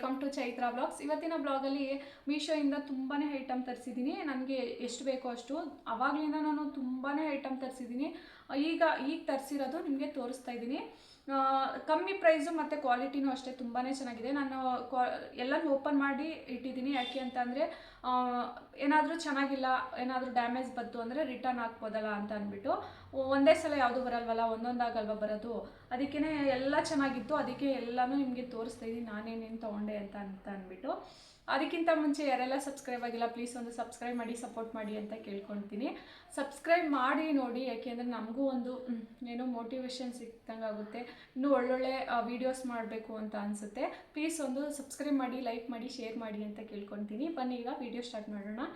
Welcome to Chaitra blogs. ಇವತ್ತಿನ ಬ್ಲಾಗಲ್ಲಿ ಮೀಶೋಯಿಂದ ತುಂಬಾ item ತರಿಸಿದ್ದೀನಿ. ನನಗೆ ಎಷ್ಟು ಬೇಕೋ ಅಷ್ಟು. ಆವಾಗಲಿಂದ ನಾನು ತುಂಬಾ ಐಟಮ್ ತರಿಸಿದ್ದೀನಿ. ಈಗ ತರಿಸಿರೋದು ನಿಮಗೆ ತೋರಿಸ್ತಾ ಇದ್ದೀನಿ. ಕಮ್ಮಿ ಪ್ರೈಸು ಮತ್ತು ಕ್ವಾಲಿಟಿನೂ ಅಷ್ಟೇ ತುಂಬಾ ಚೆನ್ನಾಗಿದೆ. ನಾನು ಎಲ್ಲನೂ ಓಪನ್ ಮಾಡಿ ಇಟ್ಟಿದ್ದೀನಿ. ಯಾಕೆ ಅಂತಂದರೆ ಏನಾದರೂ ಚೆನ್ನಾಗಿಲ್ಲ, ಏನಾದರೂ ಡ್ಯಾಮೇಜ್ ಬಂತು ಅಂದರೆ ರಿಟರ್ನ್ ಹಾಕ್ಬೋದಲ್ಲ ಅಂತ ಅಂದ್ಬಿಟ್ಟು. ಒಂದೇ ಸಲ ಯಾವುದು ಬರಲ್ವಲ್ಲ, ಒಂದೊಂದಾಗಲ್ವ ಬರೋದು. ಅದಕ್ಕೇ ಎಲ್ಲ ಚೆನ್ನಾಗಿತ್ತು, ಅದಕ್ಕೆ ಎಲ್ಲನೂ ನಿಮಗೆ ತೋರಿಸ್ತಾ ಇದ್ದೀನಿ ನಾನೇನೇನು ತೊಗೊಂಡೆ ಅಂತ ಅಂದ್ಬಿಟ್ಟು. ಅದಕ್ಕಿಂತ ಮುಂಚೆ ಯಾರೆಲ್ಲ ಸಬ್ಸ್ಕ್ರೈಬ್ ಆಗಿಲ್ಲ ಪ್ಲೀಸ್ ಒಂದು ಸಬ್ಸ್ಕ್ರೈಬ್ ಮಾಡಿ, ಸಪೋರ್ಟ್ ಮಾಡಿ ಅಂತ ಕೇಳ್ಕೊಳ್ತೀನಿ. ಸಬ್ಸ್ಕ್ರೈಬ್ ಮಾಡಿ ನೋಡಿ, ಯಾಕೆಂದರೆ ನಮಗೂ ಒಂದು ಏನೋ ಮೋಟಿವೇಶನ್ ಸಿಕ್ತಂಗೆ ಆಗುತ್ತೆ. ಇನ್ನೂ ಒಳ್ಳೊಳ್ಳೆ ವೀಡಿಯೋಸ್ ಮಾಡಬೇಕು ಅಂತ ಅನಿಸುತ್ತೆ. ಪ್ಲೀಸ್ ಒಂದು ಸಬ್ಸ್ಕ್ರೈಬ್ ಮಾಡಿ, ಲೈಕ್ ಮಾಡಿ, ಶೇರ್ ಮಾಡಿ ಅಂತ ಕೇಳ್ಕೊಳ್ತೀನಿ. ಬನ್ನಿ ಈಗ ವಿಡಿಯೋ ಸ್ಟಾರ್ಟ್ ಮಾಡೋಣ.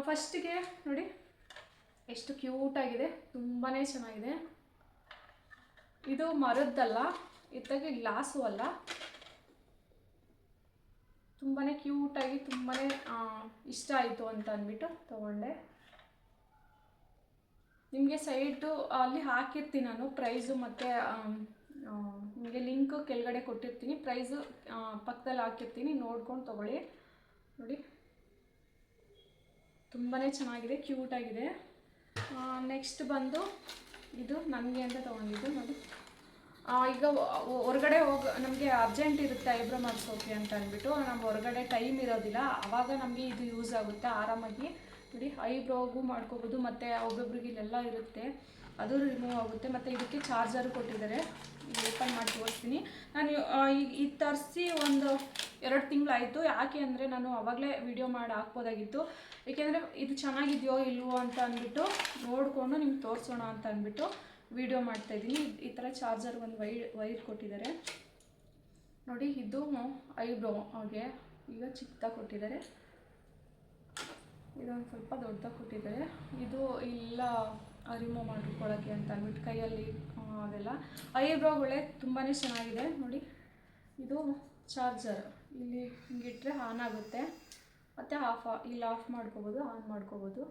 ಫಸ್ಟಿಗೆ ನೋಡಿ ಎಷ್ಟು ಕ್ಯೂಟಾಗಿದೆ, ತುಂಬಾ ಚೆನ್ನಾಗಿದೆ. ಇದು ಮರದ್ದಲ್ಲ, ಇತ್ತಾಗೆ ಗ್ಲಾಸು ಅಲ್ಲ, ತುಂಬಾ ಕ್ಯೂಟಾಗಿ ತುಂಬಾ ಇಷ್ಟ ಆಯಿತು ಅಂತ ಅಂದ್ಬಿಟ್ಟು ತೊಗೊಂಡೆ. ನಿಮಗೆ ಸೈಡು ಅಲ್ಲಿ ಹಾಕಿರ್ತೀನಿ ನಾನು ಪ್ರೈಸು, ಮತ್ತು ನಿಮಗೆ ಲಿಂಕು ಕೆಳಗಡೆ ಕೊಟ್ಟಿರ್ತೀನಿ. ಪ್ರೈಸು ಪಕ್ಕದಲ್ಲಿ ಹಾಕಿರ್ತೀನಿ, ನೋಡ್ಕೊಂಡು ತೊಗೊಳ್ಳಿ. ನೋಡಿ ತುಂಬಾ ಚೆನ್ನಾಗಿದೆ, ಕ್ಯೂಟಾಗಿದೆ. ನೆಕ್ಸ್ಟ್ ಬಂದು ಇದು ನನಗೆ ಅಂತ ತೊಗೊಂಡಿದ್ದು. ನೋಡಿ ಈಗ ಹೊರಗಡೆ ನಮಗೆ ಅರ್ಜೆಂಟ್ ಇರುತ್ತೆ ಐಬ್ರೋ ಮಾಡಿಸೋಕೆ ಅಂತ ಅಂದ್ಬಿಟ್ಟು, ನಮ್ಮ ಹೊರಗಡೆ ಟೈಮ್ ಇರೋದಿಲ್ಲ, ಆವಾಗ ನಮಗೆ ಇದು ಯೂಸ್ ಆಗುತ್ತೆ. ಆರಾಮಾಗಿ ನೋಡಿ ಐಬ್ರೋಗೂ ಮಾಡ್ಕೋಬೋದು, ಮತ್ತು ಒಬ್ಬೊಬ್ರಿಗೆ ಇಲ್ಲೆಲ್ಲ ಇರುತ್ತೆ ಅದು ರಿಮೂವ್ ಆಗುತ್ತೆ. ಮತ್ತು ಇದಕ್ಕೆ ಚಾರ್ಜರು ಕೊಟ್ಟಿದ್ದಾರೆ. ಓಪನ್ ಮಾಡಿ ತೋರಿಸ್ತೀನಿ. ನಾನು ಈಗ ತರಿಸಿ ಒಂದು 2 ತಿಂಗಳಾಯಿತು. ಯಾಕೆ ಅಂದರೆ ನಾನು ಆವಾಗಲೇ ವಿಡಿಯೋ ಮಾಡಿ ಹಾಕ್ಬೋದಾಗಿತ್ತು. ಏಕೆಂದರೆ ಇದು ಚೆನ್ನಾಗಿದೆಯೋ ಇಲ್ವೋ ಅಂತ ಅಂದ್ಬಿಟ್ಟು ನೋಡಿಕೊಂಡು ನಿಮ್ಗೆ ತೋರಿಸೋಣ ಅಂತ ಅಂದ್ಬಿಟ್ಟು ವಿಡಿಯೋ ಮಾಡ್ತಾಯಿದ್ದೀನಿ. ಈ ಥರ ಚಾರ್ಜರ್ ಒಂದು ವೈರ್ ಕೊಟ್ಟಿದ್ದಾರೆ ನೋಡಿ. ಇದು ಐಬ್ರೋ ಹಾಗೆ ಈಗ ಚಿಕ್ಕದಾಗಿ ಕೊಟ್ಟಿದ್ದಾರೆ, ಇದೊಂದು ಸ್ವಲ್ಪ ದೊಡ್ಡದಾಗಿ ಕೊಟ್ಟಿದ್ದಾರೆ. ಇದು ಇಲ್ಲ ರಿಮೂವ್ ಮಾಡ್ಕೊಳ್ಳೋಕ್ಕೆ ಅಂತ ಅಂದ್ಬಿಟ್ಟು ಕೈಯಲ್ಲಿ ಅದೆಲ್ಲ. ಐಬ್ರೋಗಳೇ ತುಂಬಾ ಚೆನ್ನಾಗಿದೆ ನೋಡಿ. ಇದು ಚಾರ್ಜರ್ ಇಲ್ಲಿ ಹಿಂಗಿಟ್ರೆ ಆನ್ ಆಗುತ್ತೆ, ಮತ್ತು ಇಲ್ಲಿ ಆಫ್ ಮಾಡ್ಕೋಬೋದು, ಆನ್ ಮಾಡ್ಕೋಬೋದು.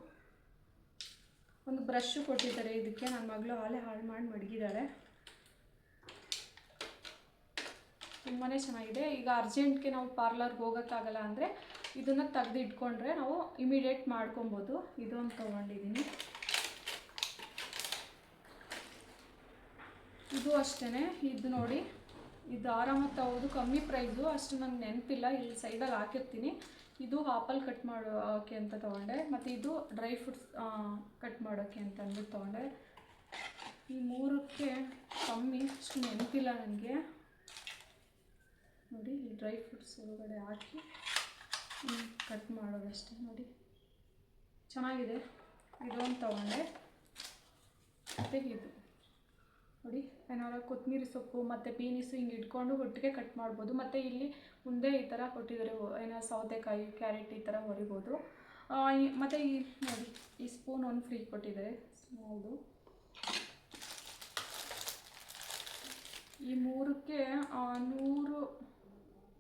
ಒಂದು ಬ್ರಷು ಕೊಟ್ಟಿದ್ದಾರೆ ಇದಕ್ಕೆ. ನನ್ನ ಮಗಳು ಹಾಳು ಮಾಡಿ ಮಡಗಿದ್ದಾಳೆ. ತುಂಬಾ ಚೆನ್ನಾಗಿದೆ. ಈಗ ಅರ್ಜೆಂಟ್ಗೆ ನಾವು ಪಾರ್ಲರ್ಗೆ ಹೋಗೋಕ್ಕಾಗಲ್ಲ ಅಂದರೆ ಇದನ್ನು ತೆಗೆದು ಇಟ್ಕೊಂಡ್ರೆ ನಾವು ಇಮಿಡಿಯೇಟ್ ಮಾಡ್ಕೊಬೋದು. ಇದೊಂದು ತೊಗೊಂಡಿದ್ದೀನಿ. ಇದು ಅಷ್ಟೇ. ಇದು ನೋಡಿ, ಇದು ಆರಾಮಾಗಿ ತಗೋದು, ಕಮ್ಮಿ ಪ್ರೈಸು, ಅಷ್ಟು ನನಗೆ ನೆನಪಿಲ್ಲ, ಇಲ್ಲಿ ಸೈಡಲ್ಲಿ ಹಾಕಿರ್ತೀನಿ. ಇದು ಆಪಲ್ ಕಟ್ ಮಾಡೋಕ್ಕೆ ಅಂತ ತೊಗೊಂಡೆ, ಮತ್ತು ಇದು ಡ್ರೈ ಫ್ರೂಟ್ಸ್ ಕಟ್ ಮಾಡೋಕ್ಕೆ ಅಂತ ಅಂದ್ಬಿಟ್ಟು ತೊಗೊಂಡೆ. ಈ 3ಕ್ಕೆ ಕಮ್ಮಿ, ಅಷ್ಟು ನೆನಪಿಲ್ಲ ನನಗೆ. ನೋಡಿ ಈ ಡ್ರೈ ಫ್ರೂಟ್ಸ್ ಒಳಗಡೆ ಹಾಕಿ ಕಟ್ ಮಾಡೋದಷ್ಟೇ. ನೋಡಿ ಚೆನ್ನಾಗಿದೆ. ಇದೊಂದು ತೊಗೊಂಡೆ. ಮತ್ತು ಇದು ನೋಡಿ, ಏನಾದ್ರು ಕೊತ್ತಂಬರಿ ಸೊಪ್ಪು ಮತ್ತು ಬೀನಿಸು ಹಿಂಗೆ ಇಟ್ಕೊಂಡು ಒಟ್ಟಿಗೆ ಕಟ್ ಮಾಡ್ಬೋದು. ಮತ್ತು ಇಲ್ಲಿ ಮುಂದೆ ಈ ಥರ ಕೊಟ್ಟಿದ್ದಾರೆ, ಏನೋ ಸೌತೆಕಾಯಿ, ಕ್ಯಾರೆಟ್ ಈ ಥರ ಹೊರಿಬೋದು. ಮತ್ತು ಈ ನೋಡಿ ಈ ಸ್ಪೂನ್ ಒಂದು ಫ್ರೀ ಕೊಟ್ಟಿದ್ದಾರೆ, ಸ್ಮಾಲ್ದು. ಈ 3ಕ್ಕೆ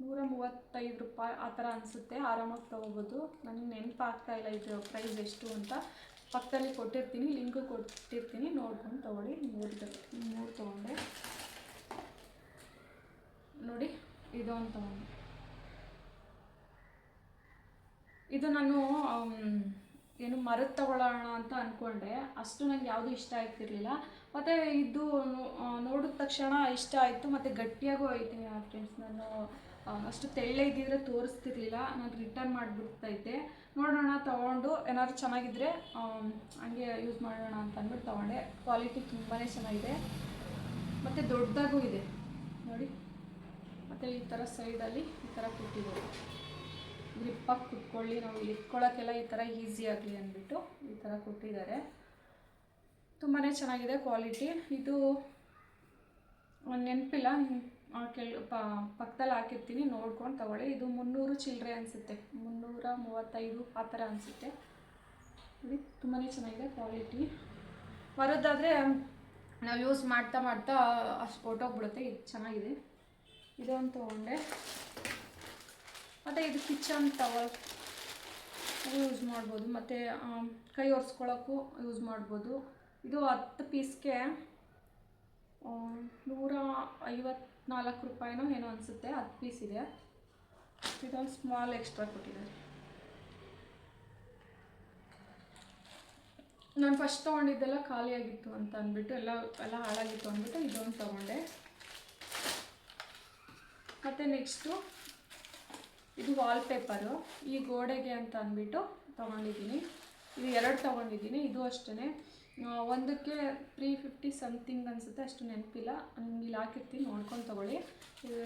135 ರೂಪಾಯಿ ಆ ಥರ ಅನಿಸುತ್ತೆ. ಆರಾಮಾಗಿ ತೊಗೋಬೋದು. ನನಗೆ ನೆನಪಾಗ್ತಾಯಿಲ್ಲ ಇದು ಪ್ರೈಸ್ ಎಷ್ಟು ಅಂತ. ಪಕ್ಕದಲ್ಲಿ ಕೊಟ್ಟಿರ್ತೀನಿ, ಲಿಂಕು ಕೊಟ್ಟಿರ್ತೀನಿ, ನೋಡ್ಕೊಂಡು ತೊಗೊಳ್ಳಿ. 3 ತೊಗೊಂಡೆ ನೋಡಿ. ಇದೊಂದು ತೊಗೊಂಡೆ. ಇದು ನಾನು ಏನು ಮರದ ತೊಗೊಳ್ಳೋಣ ಅಂತ ಅಂದ್ಕೊಂಡೆ, ಅಷ್ಟು ನನಗೆ ಯಾವುದೂ ಇಷ್ಟ ಆಗ್ತಿರ್ಲಿಲ್ಲ. ಮತ್ತು ಇದು ನೋಡಿದ ತಕ್ಷಣ ಇಷ್ಟ ಆಯಿತು, ಮತ್ತು ಗಟ್ಟಿಯಾಗೂ ಐತೆ ಫ್ರೆಂಡ್ಸ್. ನಾನು ಅಷ್ಟು ತೆಳ್ಳೆ ಇದ್ದಿದ್ರೆ ತೋರಿಸ್ತಿರ್ಲಿಲ್ಲ, ನಾನು ರಿಟರ್ನ್ ಮಾಡಿಬಿಡ್ತೈತೆ. ನೋಡೋಣ ತೊಗೊಂಡು ಏನಾದ್ರು ಚೆನ್ನಾಗಿದ್ದರೆ ಹಂಗೆ ಯೂಸ್ ಮಾಡೋಣ ಅಂತ ಅಂದ್ಬಿಟ್ಟು ತೊಗೊಂಡೆ. ಕ್ವಾಲಿಟಿ ತುಂಬಾ ಚೆನ್ನಾಗಿದೆ, ಮತ್ತು ದೊಡ್ಡದಾಗೂ ಇದೆ ನೋಡಿ. ಮತ್ತು ಈ ಥರ ಸೈಡಲ್ಲಿ ಈ ಥರ ಕೊಟ್ಟಿದ್ದಾರೆ, ಗ್ರಿಪ್ಪಾಗಿ ಕುತ್ಕೊಳ್ಳಿ, ನಾವು ಇಟ್ಕೊಳ್ಳೋಕ್ಕೆಲ್ಲ ಈ ಥರ ಈಸಿ ಆಗಲಿ ಅಂದ್ಬಿಟ್ಟು ಈ ಥರ ಕೊಟ್ಟಿದ್ದಾರೆ. ತುಂಬಾ ಚೆನ್ನಾಗಿದೆ ಕ್ವಾಲಿಟಿ. ಇದು ನೆನಪಿಲ್ಲ, ಪಕ್ಕದಲ್ಲಿ ಹಾಕಿರ್ತೀನಿ, ನೋಡ್ಕೊಂಡು ತೊಗೊಳ್ಳಿ. ಇದು 300 ಚಿಲ್ಲರೆ ಅನಿಸುತ್ತೆ, 335 ಆ ಥರ ಅನಿಸುತ್ತೆ. ನೋಡಿ ತುಂಬಾ ಚೆನ್ನಾಗಿದೆ ಕ್ವಾಲಿಟಿ. ಮರದ್ದಾದರೆ ನಾವು ಯೂಸ್ ಮಾಡ್ತಾ ಅಷ್ಟು ಹೊರ್ಟೋಗ್ಬಿಡುತ್ತೆ. ಇದು ಚೆನ್ನಾಗಿದೆ. ಇದೊಂದು ತೊಗೊಂಡೆ. ಮತ್ತು ಇದು ಕಿಚನ್ ಟವಲ್ ಯೂಸ್ ಮಾಡ್ಬೋದು, ಮತ್ತು ಕೈ ಒರೆಸ್ಕೊಳ್ಳೋಕ್ಕೂ ಯೂಸ್ ಮಾಡ್ಬೋದು. ಇದು 10 ಪೀಸ್ಗೆ 154 ರೂಪಾಯಿನೋ ಏನೋ ಅನಿಸುತ್ತೆ. 10 ಪೀಸ್ ಇದೆ. ಇದೊಂದು ಸ್ಮಾಲ್ ಎಕ್ಸ್ಟ್ರಾ ಕೊಟ್ಟಿದ್ದಾರೆ. ನಾನು ಫಸ್ಟ್ ತೊಗೊಂಡಿದ್ದೆಲ್ಲ ಖಾಲಿಯಾಗಿತ್ತು ಅಂತ ಅಂದ್ಬಿಟ್ಟು ಎಲ್ಲ ಹಾಳಾಗಿತ್ತು ಅಂದ್ಬಿಟ್ಟು ಇದೊಂದು ತೊಗೊಂಡೆ. ಮತ್ತು ನೆಕ್ಸ್ಟು ಇದು ವಾಲ್ಪೇಪರು, ಈ ಗೋಡೆಗೆ ಅಂತ ಅಂದ್ಬಿಟ್ಟು ತೊಗೊಂಡಿದ್ದೀನಿ. ಇದು 2 ತೊಗೊಂಡಿದ್ದೀನಿ. ಇದು ಅಷ್ಟೇ, ಒಂದಕ್ಕೆ 350 ಸಮಥಿಂಗ್ ಅನಿಸುತ್ತೆ, ಅಷ್ಟು ನೆನಪಿಲ್ಲ. ನಿಮ್ಗೆ ಇಲ್ಲಿ ಹಾಕಿರ್ತೀನಿ, ನೋಡ್ಕೊಂಡು ತೊಗೊಳ್ಳಿ. ಇದು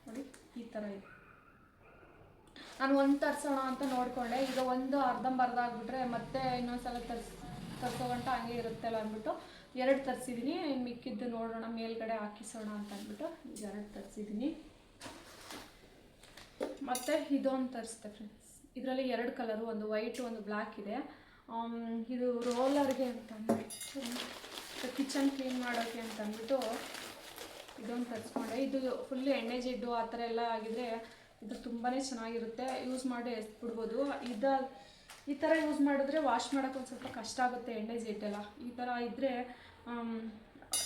ನೋಡಿ ಈ ಥರ ಇದೆ. ನಾನು ಒಂದು ತರಿಸೋಣ ಅಂತ ನೋಡಿಕೊಂಡೆ. ಈಗ ಒಂದು ಅರ್ಧಂಬರ್ಧ ಆಗಿಬಿಟ್ರೆ ಮತ್ತೆ ಇನ್ನೊಂದು ಸಲ ತರಿಸೋಗಂಟ ಹಂಗೆ ಇರುತ್ತಲ್ಲ ಅಂದ್ಬಿಟ್ಟು 2 ತರಿಸಿದ್ದೀನಿ. ಮಿಕ್ಕಿದ್ದು ನೋಡೋಣ ಮೇಲ್ಗಡೆ ಹಾಕಿಸೋಣ ಅಂತ ಅಂದ್ಬಿಟ್ಟು ಈಗ 2 ತರಿಸಿದ್ದೀನಿ. ಮತ್ತು ಇದೊಂದು ತರಿಸ್ದೆ ಫ್ರೆಂಡ್ಸ್. ಇದರಲ್ಲಿ 2 ಕಲರು, ಒಂದು ವೈಟು ಒಂದು ಬ್ಲ್ಯಾಕ್ ಇದೆ. ಇದು ರೋಲರ್ಗೆ ಅಂತ ಅಂದ್ಬಿಟ್ಟು, ಕಿಚನ್ ಕ್ಲೀನ್ ಮಾಡೋಕ್ಕೆ ಅಂತ ಅಂದ್ಬಿಟ್ಟು ಇದೊಂದು ತರಿಸ್ಕೊಂಡೆ. ಇದು ಫುಲ್ಲು ಎಣ್ಣೆ ಜಿಡ್ಡು ಆ ಥರ ಎಲ್ಲ ಆಗಿದ್ರೆ ಇದು ತುಂಬಾ ಚೆನ್ನಾಗಿರುತ್ತೆ, ಯೂಸ್ ಮಾಡಿ ಎಸ್ಬಿಡ್ಬೋದು. ಈ ಥರ ಯೂಸ್ ಮಾಡಿದ್ರೆ ವಾಶ್ ಮಾಡೋಕ್ಕೆ ಒಂದು ಸ್ವಲ್ಪ ಕಷ್ಟ ಆಗುತ್ತೆ, ಎಣ್ಣೆ ಜಿಡ್ಡೆಲ್ಲ. ಈ ಥರ ಇದ್ದರೆ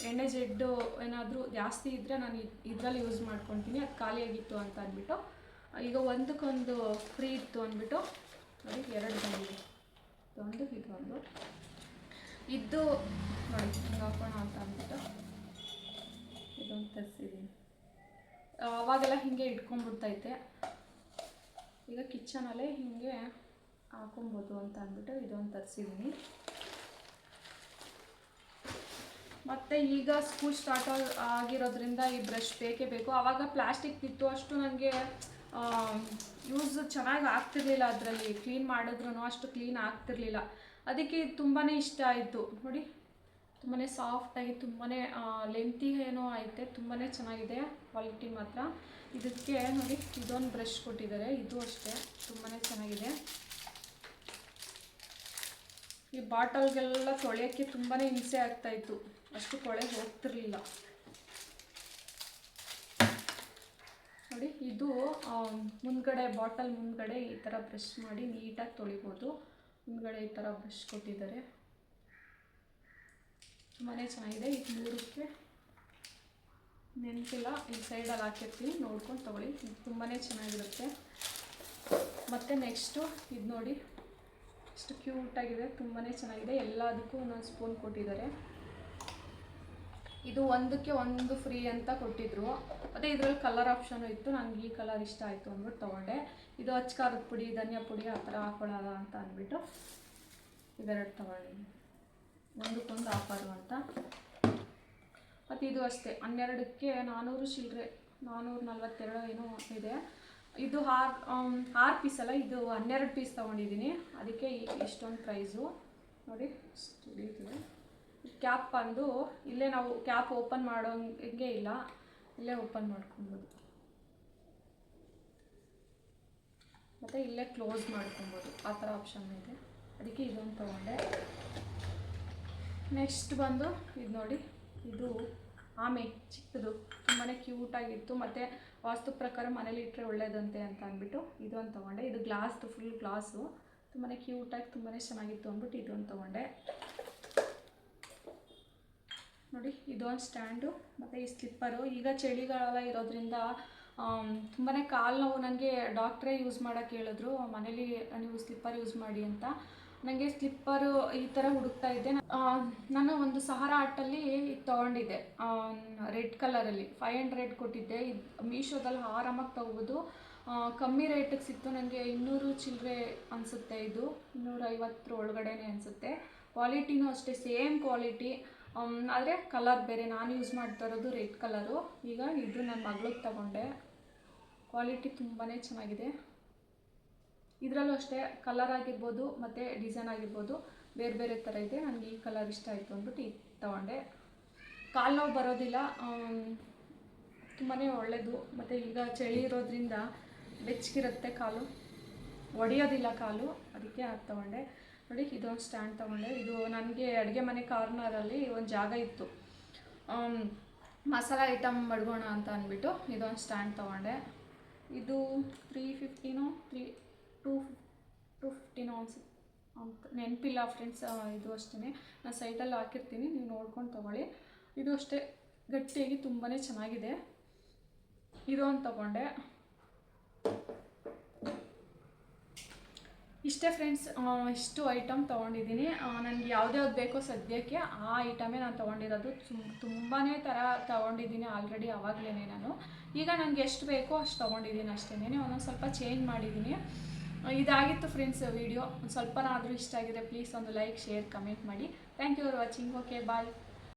ಎಣ್ಣೆ ಜಿಡ್ಡು ಏನಾದರೂ ಜಾಸ್ತಿ ಇದ್ದರೆ ನಾನು ಇದರಲ್ಲಿ ಯೂಸ್ ಮಾಡ್ಕೊತೀನಿ. ಅದು ಖಾಲಿಯಾಗಿತ್ತು ಅಂತ ಅಂದ್ಬಿಟ್ಟು ಈಗ ಒಂದಕ್ಕೊಂದು ಫ್ರೀ ಇತ್ತು ಅಂದ್ಬಿಟ್ಟು ನೋಡಿ 2 ಬಂದಿದೆ. ಇದೊಂದು ಇದ್ದು ನೋಡಿ ಹಿಂಗೆ ಹಾಕೋಣ ಅಂತ ಅಂದ್ಬಿಟ್ಟು ಇದೊಂದು ತರಿಸಿದ್ದೀನಿ. ಅವಾಗೆಲ್ಲ ಹೀಗೆ ಇಟ್ಕೊಂಡ್ಬಿಡ್ತೈತೆ, ಈಗ ಕಿಚನಲ್ಲೇ ಹೀಗೆ ಹಾಕೊಬೋದು ಅಂತ ಅಂದ್ಬಿಟ್ಟು ಇದೊಂದು ತರಿಸಿದ್ದೀನಿ. ಮತ್ತು ಈಗ ಸ್ಕೂಲ್ ಸ್ಟಾರ್ಟ್ ಆಗಿರೋದ್ರಿಂದ ಈ ಬ್ರಷ್ ಬೇಕೇ ಬೇಕು. ಆವಾಗ ಪ್ಲಾಸ್ಟಿಕ್ ಇತ್ತು, ಅಷ್ಟು ನನಗೆ ಯೂಸ್ ಚೆನ್ನಾಗಿ ಆಗ್ತಿರ್ಲಿಲ್ಲ. ಅದರಲ್ಲಿ ಕ್ಲೀನ್ ಮಾಡಿದ್ರೂ ಅಷ್ಟು ಕ್ಲೀನ್ ಆಗ್ತಿರ್ಲಿಲ್ಲ. ಅದಕ್ಕೆ ತುಂಬಾ ಇಷ್ಟ ಆಯಿತು. ನೋಡಿ ತುಂಬಾ ಸಾಫ್ಟಾಗಿ ತುಂಬಾ ಲೆಂತಿ ಏನೋ ಐತೆ, ತುಂಬಾ ಚೆನ್ನಾಗಿದೆ ಕ್ವಾಲಿಟಿ ಮಾತ್ರ. ಇದಕ್ಕೆ ನೋಡಿ ಇದೊಂದು ಬ್ರಷ್ ಕೊಟ್ಟಿದ್ದಾರೆ, ಇದು ಅಷ್ಟೇ ತುಂಬಾ ಚೆನ್ನಾಗಿದೆ. ಈ ಬಾಟಲ್ಗೆಲ್ಲ ತೊಳೆಯೋಕ್ಕೆ ತುಂಬಾ ಹಿಂಸೆ ಆಗ್ತಾಯಿತ್ತು, ಅಷ್ಟು ಕೊಳೆ ಹೋಗ್ತಿರ್ಲಿಲ್ಲ. ನೋಡಿ ಇದು ಮುಂದ್ಗಡೆ ಬಾಟಲ್ ಮುಂದ್ಗಡೆ ಈ ಥರ ಬ್ರಷ್ ಮಾಡಿ ನೀಟಾಗಿ ತೊಳಿಬೋದು. ಮುಂದ್ಗಡೆ ಈ ಥರ ಬ್ರಷ್ ಕೊಟ್ಟಿದ್ದಾರೆ, ತುಂಬಾ ಚೆನ್ನಾಗಿದೆ. ಈ 3ಕ್ಕೆ ನೆನಪಿಲ್ಲ, ಈ ಸೈಡಲ್ಲಿ ಹಾಕಿರ್ತೀನಿ, ನೋಡ್ಕೊಂಡು ತೊಗೊಳ್ಳಿ. ತುಂಬಾ ಚೆನ್ನಾಗಿರುತ್ತೆ. ಮತ್ತು ನೆಕ್ಸ್ಟು ಇದು ನೋಡಿ ಎಷ್ಟು ಕ್ಯೂಟಾಗಿದೆ, ತುಂಬಾ ಚೆನ್ನಾಗಿದೆ. ಎಲ್ಲದಕ್ಕೂ ಒಂದೊಂದು ಸ್ಪೂನ್ ಕೊಟ್ಟಿದ್ದಾರೆ. ಇದು ಒಂದಕ್ಕೆ ಒಂದು ಫ್ರೀ ಅಂತ ಕೊಟ್ಟಿದ್ರು. ಮತ್ತು ಇದರಲ್ಲಿ ಕಲರ್ ಆಪ್ಷನು ಇತ್ತು, ನನಗೆ ಈ ಕಲರ್ ಇಷ್ಟ ಆಯಿತು ಅಂದ್ಬಿಟ್ಟು ತೊಗೊಂಡೆ. ಇದು ಅಚ್ಕಾರದ ಪುಡಿ, ಧನಿಯಾ ಪುಡಿ ಆ ಥರ ಹಾಕೊಳ್ಳೋದ ಅಂತ ಅಂದ್ಬಿಟ್ಟು ಇವೆರಡು ತೊಗೊಂಡಿದ್ದೀನಿ. ಒಂದಕ್ಕೊಂದು ಆಫರು ಅಂತ. ಮತ್ತು ಇದು ಅಷ್ಟೇ 12ಕ್ಕೆ 400 ಚಿಲ್ಲರೆ, 442 ಏನೋ ಇದೆ. ಇದು 6 ಪೀಸ್ ಅಲ್ಲ, ಇದು 12 ಪೀಸ್ ತೊಗೊಂಡಿದ್ದೀನಿ, ಅದಕ್ಕೆ ಇಷ್ಟೊಂದು ಪ್ರೈಸು. ನೋಡಿ ಹಿಡಿಯುತ್ತದೆ. ಕ್ಯಾಪ್ ಬಂದು ಇಲ್ಲೇ ನಾವು ಕ್ಯಾಪ್ ಓಪನ್ ಮಾಡೋಂಗೆ ಇಲ್ಲ, ಇಲ್ಲೇ ಓಪನ್ ಮಾಡ್ಕೊಬೋದು, ಮತ್ತು ಇಲ್ಲೇ ಕ್ಲೋಸ್ ಮಾಡ್ಕೊಬೋದು, ಆ ಥರ ಆಪ್ಷನ್ ಇದೆ. ಅದಕ್ಕೆ ಇದೊಂದು ತೊಗೊಂಡೆ. ನೆಕ್ಸ್ಟ್ ಬಂದು ಇದು ನೋಡಿ, ಇದು ಆಮೆ ಚಿಕ್ಕದು, ತುಂಬಾ ಕ್ಯೂಟಾಗಿತ್ತು. ಮತ್ತು ವಾಸ್ತು ಪ್ರಕಾರ ಮನೇಲಿ ಇಟ್ಟರೆ ಒಳ್ಳೇದಂತೆ ಅಂತ ಅಂದ್ಬಿಟ್ಟು ಇದೊಂದು ತೊಗೊಂಡೆ. ಇದು ಗ್ಲಾಸ್ದು, ಫುಲ್ ಗ್ಲಾಸು, ತುಂಬಾ ಕ್ಯೂಟಾಗಿ ತುಂಬಾ ಚೆನ್ನಾಗಿತ್ತು ಅಂದ್ಬಿಟ್ಟು ಇದೊಂದು ತೊಗೊಂಡೆ. ನೋಡಿ ಇದೊಂದು ಸ್ಟ್ಯಾಂಡು ಮತ್ತು ಈ ಸ್ಲಿಪ್ಪರು. ಈಗ ಚಳಿಗಾಲ ಇರೋದ್ರಿಂದ ತುಂಬಾ ಕಾಲು ನೋವು. ನನಗೆ ಡಾಕ್ಟ್ರೇ ಯೂಸ್ ಮಾಡೋಕ್ಕೆ ಹೇಳಿದ್ರು, ಮನೇಲಿ ನೀವು ಸ್ಲಿಪ್ಪರ್ ಯೂಸ್ ಮಾಡಿ ಅಂತ. ನನಗೆ ಸ್ಲಿಪ್ಪರು ಈ ಥರ ಹುಡುಕ್ತಾ ಇದ್ದೆ. ನಾನು ಒಂದು ಸಹಾರಾ ಆರ್ಟಲ್ಲಿ ಇದು ತೊಗೊಂಡಿದ್ದೆ, ರೆಡ್ ಕಲರಲ್ಲಿ 500 ಕೊಟ್ಟಿದ್ದೆ. ಇದು ಮೀಶೋದಲ್ಲಿ ಆರಾಮಾಗಿ ತೊಗೋಬೋದು, ಕಮ್ಮಿ ರೇಟಿಗೆ ಸಿಕ್ತು. ನನಗೆ 200 ಚಿಲ್ಲರೆ ಅನಿಸುತ್ತೆ, ಇದು 250 ಒಳಗಡೆನೇ ಅನಿಸುತ್ತೆ. ಕ್ವಾಲಿಟಿನೂ ಅಷ್ಟೇ, ಸೇಮ್ ಕ್ವಾಲಿಟಿ, ಆದರೆ ಕಲರ್ ಬೇರೆ. ನಾನು ಯೂಸ್ ಮಾಡ್ತಾ ಇರೋದು ರೆಡ್ ಕಲರು. ಈಗ ಇದು ನನ್ನ ಮಗಳಿಗೆ ತಗೊಂಡೆ, ಕ್ವಾಲಿಟಿ ತುಂಬಾ ಚೆನ್ನಾಗಿದೆ. ಇದರಲ್ಲೂ ಅಷ್ಟೇ ಕಲರ್ ಆಗಿರ್ಬೋದು ಮತ್ತು ಡಿಸೈನ್ ಆಗಿರ್ಬೋದು ಬೇರೆ ಬೇರೆ ಥರ ಇದೆ. ನನಗೆ ಈ ಕಲರ್ ಇಷ್ಟ ಆಯಿತು ಅಂದ್ಬಿಟ್ಟು ಇದು ತೊಗೊಂಡೆ. ಕಾಲು ನೋವು ಬರೋದಿಲ್ಲ, ತುಂಬಾ ಒಳ್ಳೆಯದು. ಮತ್ತು ಈಗ ಚಳಿ ಇರೋದ್ರಿಂದ ಬೆಚ್ಚಗಿರುತ್ತೆ, ಕಾಲು ಒಡೆಯೋದಿಲ್ಲ ಕಾಲು, ಅದಕ್ಕೆ ಅದು ತೊಗೊಂಡೆ. ನೋಡಿ ಇದೊಂದು ಸ್ಟ್ಯಾಂಡ್ ತೊಗೊಂಡೆ. ಇದು ನನಗೆ ಅಡುಗೆ ಮನೆ ಕಾರ್ನರಲ್ಲಿ ಒಂದು ಜಾಗ ಇತ್ತು, ಮಸಾಲ ಐಟಮ್ ಮಡ್ಗೋಣ ಅಂತ ಅಂದ್ಬಿಟ್ಟು ಇದೊಂದು ಸ್ಟ್ಯಾಂಡ್ ತೊಗೊಂಡೆ. ಇದು 350ನೋ 250ನೋ ಅಂತ ನೆನಪಿಲ್ಲ ಫ್ರೆಂಡ್ಸ್. ಇದು ಅಷ್ಟೇ, ನಾನು ಸೈಟಲ್ಲಿ ಹಾಕಿರ್ತೀನಿ, ನೀವು ನೋಡ್ಕೊಂಡು ತೊಗೊಳ್ಳಿ. ಇದು ಅಷ್ಟೇ ಗಟ್ಟಿಯಾಗಿ ತುಂಬಾ ಚೆನ್ನಾಗಿದೆ. ಇದೊಂದು ತೊಗೊಂಡೆ. ಇಷ್ಟೇ ಫ್ರೆಂಡ್ಸ್, ಇಷ್ಟು ಐಟಮ್ ತೊಗೊಂಡಿದ್ದೀನಿ. ನನಗೆ ಯಾವ್ದ್ಯಾವ್ದು ಬೇಕೋ ಸದ್ಯಕ್ಕೆ ಆ ಐಟಮೇ ನಾನು ತೊಗೊಂಡಿರೋದು. ತುಂಬಾ ಥರ ತೊಗೊಂಡಿದ್ದೀನಿ ಆಲ್ರೆಡಿ ಆವಾಗಲೇ ನಾನು. ಈಗ ನನಗೆ ಎಷ್ಟು ಬೇಕೋ ಅಷ್ಟು ತೊಗೊಂಡಿದ್ದೀನಿ ಅಷ್ಟೇ, ಒಂದೊಂದು ಸ್ವಲ್ಪ ಚೇಂಜ್ ಮಾಡಿದ್ದೀನಿ. ಇದಾಗಿತ್ತು ಫ್ರೆಂಡ್ಸ್ ವಿಡಿಯೋ. ಸ್ವಲ್ಪನಾದರೂ ಇಷ್ಟ ಆಗಿದೆ ಪ್ಲೀಸ್ ಒಂದು ಲೈಕ್, ಶೇರ್, ಕಮೆಂಟ್ ಮಾಡಿ. Thank you for watching. Okay, bye.